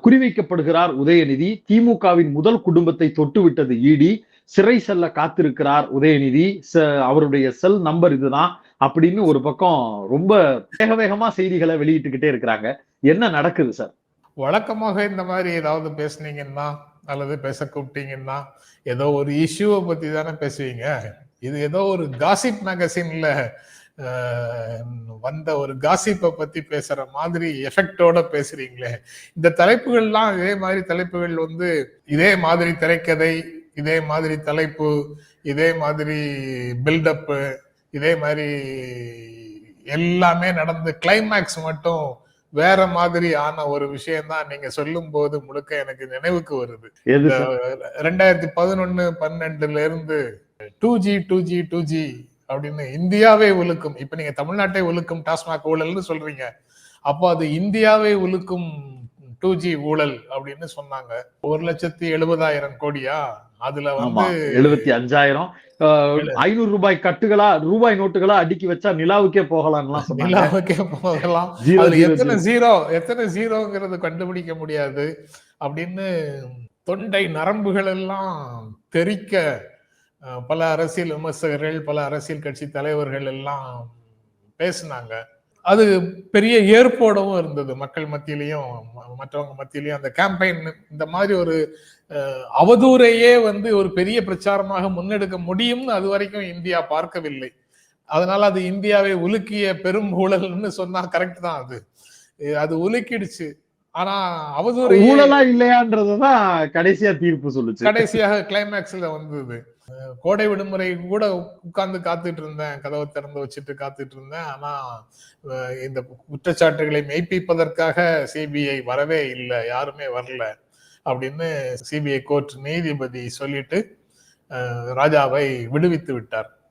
குறிவைக்கப்படுகிறார் உதயநிதி. திமுகவின் முதல் குடும்பத்தை தொட்டுவிட்டது இடி. சிறை செல்ல காத்திருக்கிறார் உதயநிதி. அவருடைய செல் நம்பர் இதுதான் அப்படின்னு ஒரு பக்கம் ரொம்ப வேக வேகமா செய்திகளை வெளியிட்டுக்கிட்டே இருக்கிறாங்க. என்ன நடக்குது சார்? வழக்கமாக இந்த மாதிரி ஏதாவது பேசுனீங்கன்னா அல்லது பேச கூப்பிட்டீங்கன்னா ஏதோ ஒரு இஷ்யூவை பத்தி தானே பேசுவீங்க. இது ஏதோ ஒரு காசிப் மேகசின்ல வந்த ஒரு காசிப்பை பத்தி பேசுற மாதிரி எஃபெக்டோட பேசுறீங்களே. இந்த தலைப்புகள்லாம் இதே மாதிரி தலைப்புகள் வந்து இதே மாதிரி திரைக்கதை, இதே மாதிரி தலைப்பு, இதே மாதிரி பில்டப்பு, இதே மாதிரி எல்லாமே நடந்து கிளைமேக்ஸ் மட்டும் வேற மாதிரி ஆன ஒரு விஷயம் தான் நீங்க சொல்லும் போது முழுக்க எனக்கு நினைவுக்கு வருது. 2011-12 இருந்து 2G அப்படின்னு இந்தியாவே உலுக்கும். இப்ப நீங்க தமிழ்நாட்டை உலுக்கும் டாஸ்மாக் ஊழல்னு சொல்றீங்க. அப்போ அது இந்தியாவை உலுக்கும் 2G ஊழல் அப்படின்னு சொன்னாங்க. 1,70,70,000 கோடியா? அதுல வந்து 75,000 500 ரூபாய் கட்டுகளா, ரூபாய் நோட்டுகளா அடுக்கி வச்சா நிலாவுக்கே போகலாம். நிலாவுக்கே போகலாம். எத்தனை ஜீரோங்கிறது கண்டுபிடிக்க முடியாது அப்படின்னு தொண்டை நரம்புகள் எல்லாம் தெரிக்க பல அரசியல் விமர்சகர்கள், பல அரசியல் கட்சி தலைவர்கள் எல்லாம் பேசினாங்க. அது பெரிய ஏற்போடவும் இருந்தது. மக்கள் மத்தியிலையும் மற்றவங்க மத்தியிலையும் அந்த கேம்பெயின் இந்த மாதிரி ஒரு அவதூறையே வந்து ஒரு பெரிய பிரச்சாரமாக முன்னெடுக்க முடியும்னு அது வரைக்கும் இந்தியா பார்க்கவில்லை. அதனால அது இந்தியாவை உலுக்கிய பெரும் ஊழல்னு சொன்னா கரெக்ட் தான். அது உலுக்கிடுச்சு. ஆனா அவதூறு ஊழலா இல்லையான்றதுதான் கடைசியா தீர்ப்பு சொல்லுச்சு. கடைசியாக கிளைமேக்ஸ்ல வந்தது. கோடை விடுமுறை கூட உட்கார்ந்து காத்துட்டு இருந்தேன், கதவை திறந்து வச்சுட்டு காத்துட்டு இருந்தேன். ஆனா இந்த குற்றச்சாட்டுகளை மெய்ப்பிப்பதற்காக சிபிஐ வரவே இல்லை, யாருமே வரல அப்படின்னு சிபிஐ கோர்ட் நீதிபதி சொல்லிட்டு ராஜாவை விடுவித்து விட்டார்.